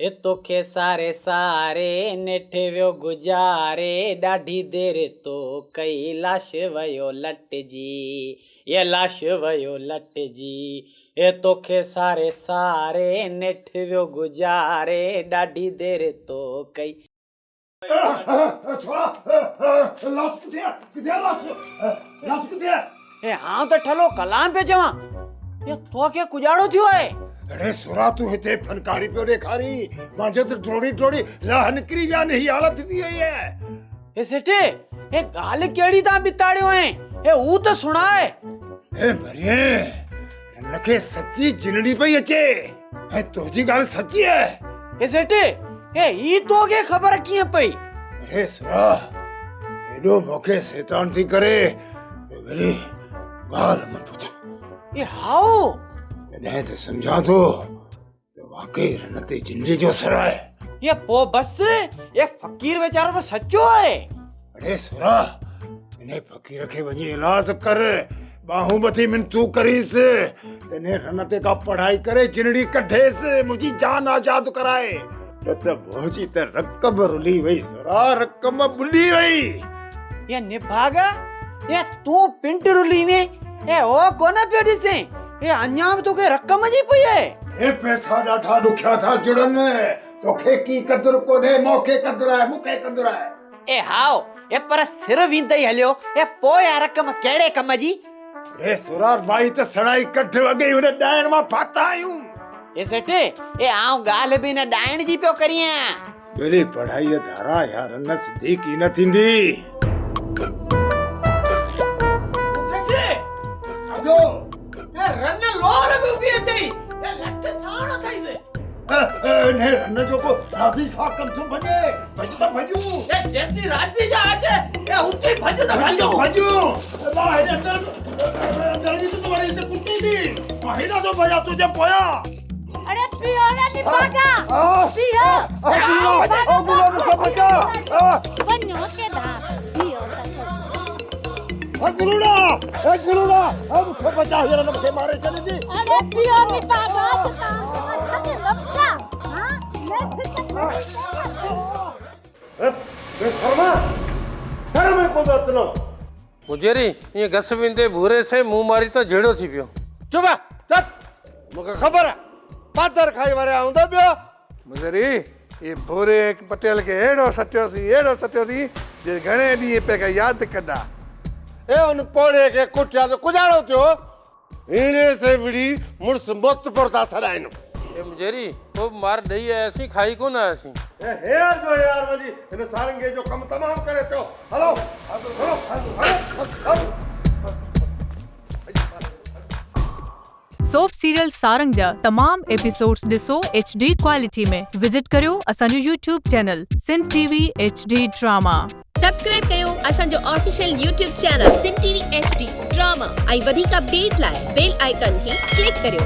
ए तोखे सारे सारे नेठे वियो गुजारे ॾाढी देर तो कई लाश वयो लट जी ये लाश वयो लट जी ए तोखे सारे सारे नेठ वियो गुजारे ॾाढी देर तो कई ए हाँ तो ठलो कलाम पे जवा ये तो के कुजाड़ो थियो है। अरे सुरा तू हिते फनकारी पियो ॾेखारी मुंहिंजे त ड्रोड़ी ड्रोड़ी लाह निकिरी विया न ही हालत थी वई है। ए सेठे ए गाल केड़ी ता बिताड़ियो है ए ऊ तो सुणाए। ए मरिए नखे सच्ची जिनड़ी पई अचे ए तुझी गाल सच्ची है। ए सेठे ए ई तो के खबर किए पई। अरे सुरा एडो मौके शैतान थी करे मेरी गाल मत पूछ। ए हाउ तने तो समझा तो वाकई रनते जिंदगी जो सर है। ये पो बस ये फकीर बेचारा तो सच्चो है। अरे सुरा इन्हें फकीर के वही इलाज कर बाहुमती में तू करीस तने रनते का पढ़ाई करे जिंदगी कठे से मुझी जान आजाद कराए तो भोजी ते रकम रुली वही सुरा रकम बुली वही। ये निभागा ये तू पिंट रुली में ए ओ कोना पियो दिसे ए अन्याम तो के रकम जी पई है। ए पैसा डाठा दुखिया था जुड़न तो खे की कदर को ने मौके कदर है मुके कदर है। ए हाओ ए पर सिर विंदई हलियो ए पोया रकम केड़े कम जी। रे सुरार भाई तो सड़ाई कठ वगे उने डायण मा फाता आयूं। ए सेठे ए आऊं गाल भी न डायण जी पियो करिया मेरी पढ़ाई धारा यार न सिद्धि की न थिंदी। सेठे आजो ए रन लो लगो पिए चई ए लट साणो थई वे ने रन जो को राजी सा कर तू भजे भजता भजू ए जैसी राजी जा आजे ए उठी भज द भजू भजू बाहर अंदर भी तो तुम्हारी इतने कुत्ती थी बाहर जो भजा तुझे पोया। अरे पियो ना निपागा पियो ओ गुलो मुझे बचा बन्यो के धा पियो ए गुरुड़ा हम को बचा हिरन मुझे मारे चले जी। अरे पियो निपागा तो लपचा हां मैं शर्मा को दतनो मुजेरी ये घस विंदे भूरे से मुंह मारी तो जेड़ो थी पियो। चुप चुप मुझे खबर है पातर खाई वारे आउंदा पियो मुजेरी ये भूरे पटेल के एड़ो सटियो सी जे घणे दी पे का याद कदा ए उन पोड़े के कुटिया तो कुजाड़ो थियो इने से विड़ी मुर्स मोत परता सराइनो। ये मुजेरी वो मार दई ऐसी खाई को ना ऐसी ए हेर जो यार वजी इन सारंगे जो कम तमाम करे तो hello hello soap serial Sarang जा तमाम एपिसोड्स ॾिसो HD क्वालिटी में विजिट करियो असांजो YouTube channel Sindh TV HD drama. Subscribe कयो असांजो official YouTube channel Sindh TV HD drama ऐं वधीक अपडेट लाइ बेल आइकन खे क्लिक करियो।